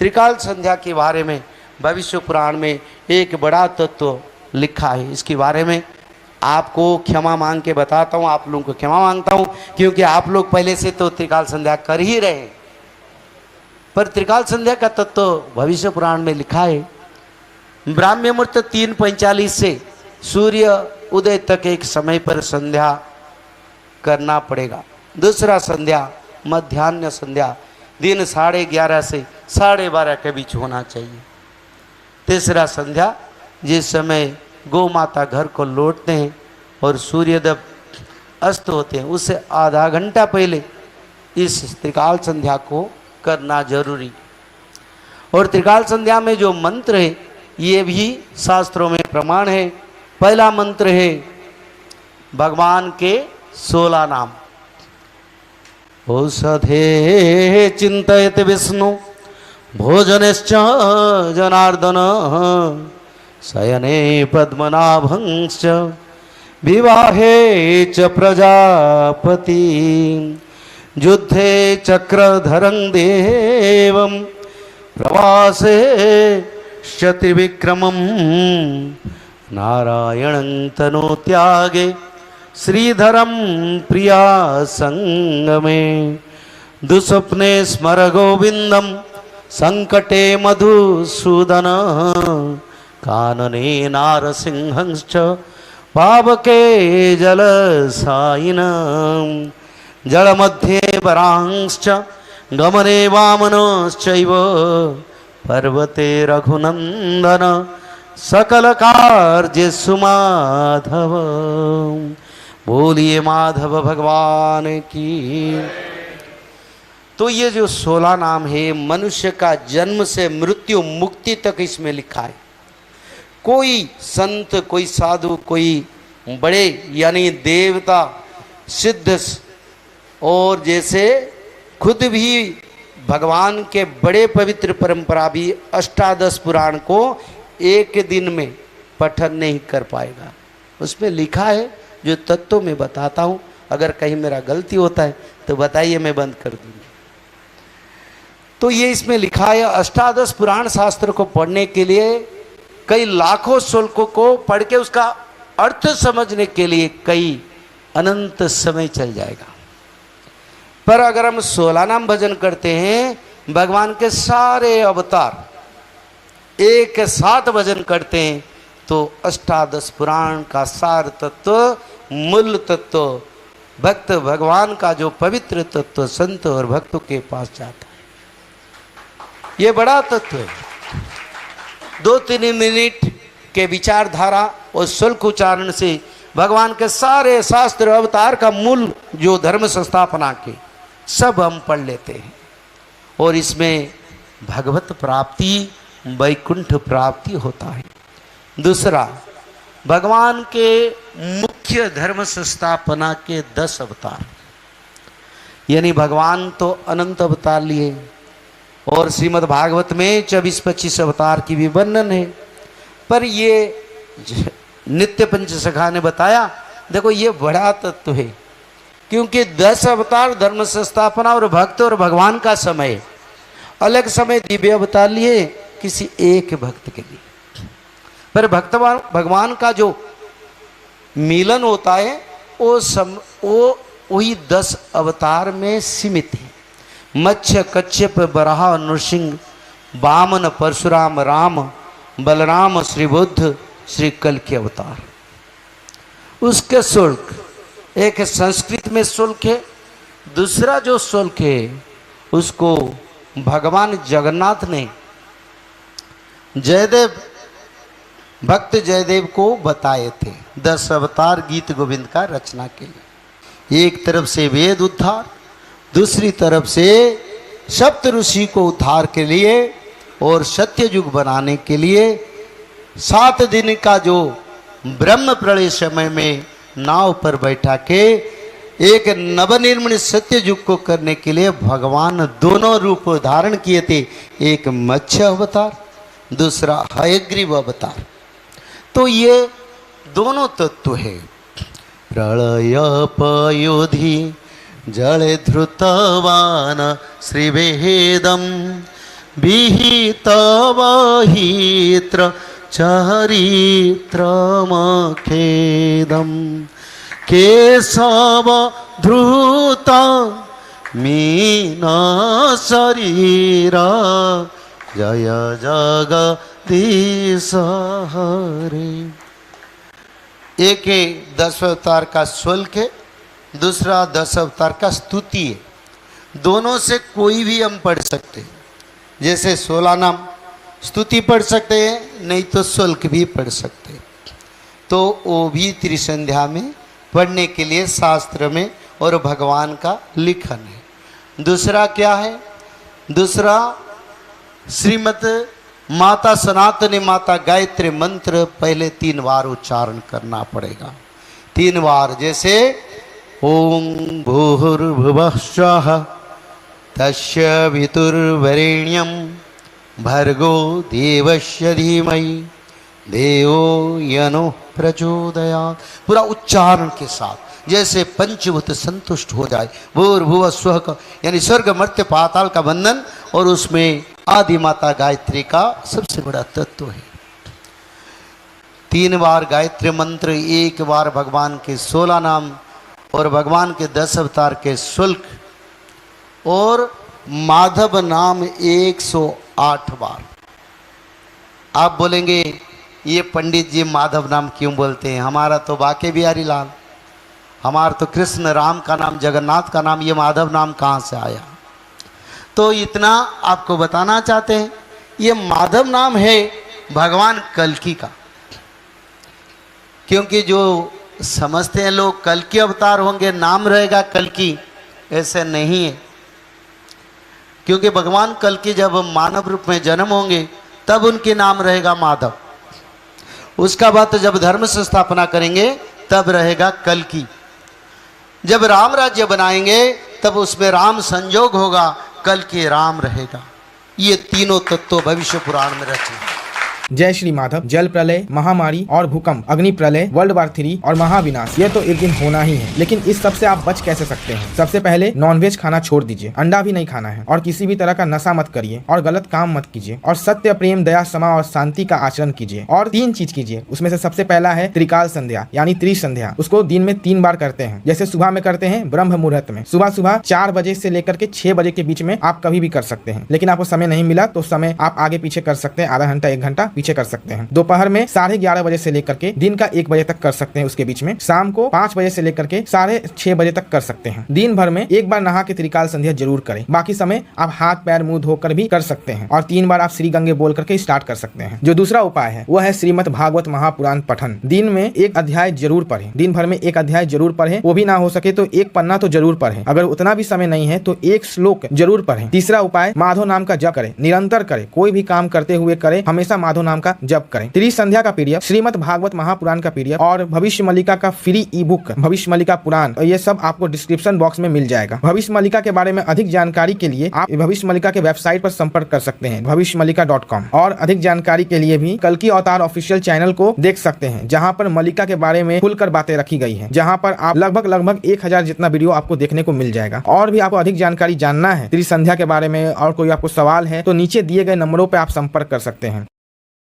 त्रिकाल संध्या के बारे में भविष्य पुराण में एक बड़ा तत्व लिखा है। इसके बारे में आपको क्षमा मांग के बताता हूँ, आप लोगों को क्षमा मांगता हूँ, क्योंकि आप लोग पहले से तो त्रिकाल संध्या कर ही रहे हैं। पर त्रिकाल संध्या का तत्व भविष्य पुराण में लिखा है। ब्राह्मी मुहूर्त 3:45 से सूर्य उदय तक एक समय पर संध्या करना पड़ेगा। दूसरा संध्या मध्याह्न संध्या दिन 11:30 से 12:30 के बीच होना चाहिए। तीसरा संध्या जिस समय गौ माता घर को लौटते हैं और सूर्योदय अस्त होते हैं उससे आधा घंटा पहले इस त्रिकाल संध्या को करना जरूरी। और त्रिकाल संध्या में जो मंत्र है ये भी शास्त्रों में प्रमाण है। पहला मंत्र है भगवान के 16 नाम। औषधे चिंतयति विष्णु भोजनेश्च जनार्दन शयने पद्मनाभंश्च विवाहे च प्रजापति युद्धे चक्रधरं देवं प्रवासे त्रिविक्रमं नारायणं तनोत्यागे श्रीधरं प्रिया संगमे दुस्वप्ने स्मर गोविंदम संकटे मधुसूदन कानने नारसिंहश्च पावके जलसायिनं जलमध्ये वरांश्च गमने वामनश्चैव पर्वते रघुनंदन सकल कार्येषु माधव। बोलिए माधव भगवान की। तो ये जो 16 नाम है मनुष्य का जन्म से मृत्यु मुक्ति तक इसमें लिखा है। कोई संत, कोई साधु, कोई बड़े यानी देवता, सिद्ध और जैसे खुद भी भगवान के बड़े पवित्र परंपरा भी अष्टादश पुराण को एक दिन में पठन नहीं कर पाएगा। उसमें लिखा है, जो तत्व में बताता हूँ। अगर कहीं मेरा गलती होता है तो बताइए, मैं बंद कर दूंगी। तो ये इसमें लिखा है अष्टादश पुराण शास्त्र को पढ़ने के लिए कई लाखों श्लोकों को पढ़ के उसका अर्थ समझने के लिए कई अनंत समय चल जाएगा। पर अगर हम 16 नाम भजन करते हैं, भगवान के सारे अवतार एक साथ भजन करते हैं, तो अष्टादश पुराण का सार तत्व, मूल तत्व, भक्त भगवान का जो पवित्र तत्व संत और भक्तों के पास जाता है। ये बड़ा तत्व है। 2-3 मिनट के विचारधारा और शुल्क उच्चारण से भगवान के सारे शास्त्र अवतार का मूल जो धर्म संस्थापना के सब हम पढ़ लेते हैं। और इसमें भगवत प्राप्ति, वैकुंठ प्राप्ति होता है। दूसरा, भगवान के मुख्य धर्म संस्थापना के 10 अवतार, यानी भगवान तो अनंत अवतार लिए और श्रीमद् भागवत में 24-25 अवतार की भी वर्णन है। पर ये नित्य पंचसखा ने बताया, देखो ये बड़ा तत्व है, क्योंकि 10 अवतार धर्म संस्थापना और भक्त और भगवान का समय अलग समय दिव्य अवतार लिए किसी एक भक्त के लिए। पर भगवान का जो मिलन होता है वो वही 10 अवतार में सीमित है। मत्स्य, कच्छप, बराह, नृसिंह, वामन, परशुराम, राम, बलराम, श्री बुद्ध, श्री कल के अवतार। उसके शुल्क, एक संस्कृत में शुल्क है, दूसरा जो शुल्क है उसको भगवान जगन्नाथ ने जयदेव, भक्त जयदेव को बताए थे 10 अवतार गीत गोविंद का रचना के लिए। एक तरफ से वेद उद्धार, दूसरी तरफ से सप्त ऋषि को उद्धार के लिए और सत्य युग बनाने के लिए 7 दिन का जो ब्रह्म प्रलय समय में नाव पर बैठा के एक नवनिर्मित सत्य युग को करने के लिए भगवान दोनों रूप धारण किए थे। एक मत्स्य अवतार, दूसरा हयग्रीव अवतार। तो ये दोनों तत्व है। प्रलय पयोधि जले धृतवान श्रीवेदम विहितवहित्र चरित्रमखेदं केशव धृत मीन शरीर जय जगदीश हरे। एक है 10 अवतार का शुल्क है, दूसरा 10 अवतार का स्तुति है। दोनों से कोई भी हम पढ़ सकते हैं। जैसे 16 नाम स्तुति पढ़ सकते हैं, नहीं तो शुल्क भी पढ़ सकते हैं। तो वो भी त्रिसंध्या में पढ़ने के लिए शास्त्र में और भगवान का लिखन है। दूसरा क्या है? दूसरा श्रीमद माता सनातनी माता गायत्री मंत्र पहले 3 बार उच्चारण करना पड़ेगा। 3 बार, जैसे ओम भूर्भुवः स्वः तस्य वितुर्वरेण्यं भर्गो देवस्य धीमहि देवो यनो प्रचोदयात्। पूरा उच्चारण के साथ, जैसे पंचभूत संतुष्ट हो जाए। भूर्भुवः स्वः का यानी स्वर्ग मर्त्य पाताल का बंधन, और उसमें आदि माता गायत्री का सबसे बड़ा तत्व है। 3 बार गायत्री मंत्र, 1 बार भगवान के 16 नाम और भगवान के 10 अवतार के शुल्क, और माधव नाम 108 बार। आप बोलेंगे ये पंडित जी माधव नाम क्यों बोलते हैं? हमारा तो बाके बिहारी लाल, हमारा तो कृष्ण राम का नाम, जगन्नाथ का नाम, ये माधव नाम कहाँ से आया? तो इतना आपको बताना चाहते हैं, ये माधव नाम है भगवान कल्कि का। क्योंकि जो समझते हैं लोग कल्कि अवतार होंगे नाम रहेगा कल्कि, ऐसे नहीं है। क्योंकि भगवान कल्कि जब मानव रूप में जन्म होंगे तब उनके नाम रहेगा माधव। उसका बाद जब धर्म संस्थापना करेंगे तब रहेगा कल्कि। जब राम राज्य बनाएंगे तब उसमें राम संजोग होगा, कल्कि राम रहेगा। ये तीनों तत्व भविष्य पुराण में रचे। जय श्री माधव। जल प्रलय, महामारी और भूकंप, अग्नि प्रलय, वर्ल्ड वार 3 और महाविनाश, ये तो एक दिन होना ही है। लेकिन इस सब से आप बच कैसे सकते हैं? सबसे पहले नॉनवेज खाना छोड़ दीजिए, अंडा भी नहीं खाना है, और किसी भी तरह का नशा मत करिए, और गलत काम मत कीजिए, और सत्य, प्रेम, दया, क्षमा और शांति का आचरण कीजिए। और 3 चीज कीजिए। उसमें से सबसे पहला है त्रिकाल संध्या यानी त्रिसंध्या। उसको दिन में 3 बार करते हैं। जैसे सुबह में करते हैं ब्रह्म मुहूर्त में, सुबह 4 बजे से लेकर के 6 बजे के बीच में आप कभी भी कर सकते हैं। लेकिन आपको समय नहीं मिला तो समय आप आगे पीछे कर सकते हैं, आधा घंटा 1 घंटा पीछे कर सकते हैं। दोपहर में 11:30 बजे से लेकर के दिन का 1 बजे तक कर सकते हैं, उसके बीच में। शाम को 5 बजे से लेकर के 6:30 बजे तक कर सकते हैं। दिन भर में 1 बार नहा के त्रिकाल संध्या जरूर करें। बाकी समय आप हाथ पैर मुंह धोकर भी कर सकते हैं, और 3 बार आप श्री गंगे बोल करके स्टार्ट कर सकते हैं। जो दूसरा उपाय है वो है श्रीमद् भागवत महापुराण पठन। दिन में 1 अध्याय जरूर पढ़ें, दिन भर में 1 अध्याय जरूर पढ़ें। वो भी ना हो सके तो 1 पन्ना तो जरूर पढ़ें। अगर उतना भी समय नहीं है तो 1 श्लोक जरूर पढ़ें। तीसरा उपाय, माधव नाम का जप करें, निरंतर करें, कोई भी काम करते हुए करें, हमेशा माधव नाम का जप करें। त्रिसंध्या का पीडीएफ, श्रीमद् भागवत महापुराण का पीडीएफ और भविष्य मल्लिका का फ्री ई बुक भविष्य मल्लिका पुराण, ये सब आपको डिस्क्रिप्शन बॉक्स में मिल जाएगा। भविष्य मल्लिका के बारे में अधिक जानकारी के लिए आप भविष्य मल्लिका के वेबसाइट पर संपर्क कर सकते हैं, भविष्यमल्लिका.com। और अधिक जानकारी के लिए भी कल्कि अवतार ऑफिशियल चैनल को देख सकते हैं, जहां पर मल्लिका के बारे में खुलकर बातें रखी गई है, जहां पर आप लगभग 1000 जितना वीडियो आपको देखने को मिल जाएगा। और भी आपको अधिक जानकारी जानना है त्रिसंध्या के बारे में और कोई आपको सवाल है तो नीचे दिए गए नंबरों पर आप संपर्क कर सकते हैं।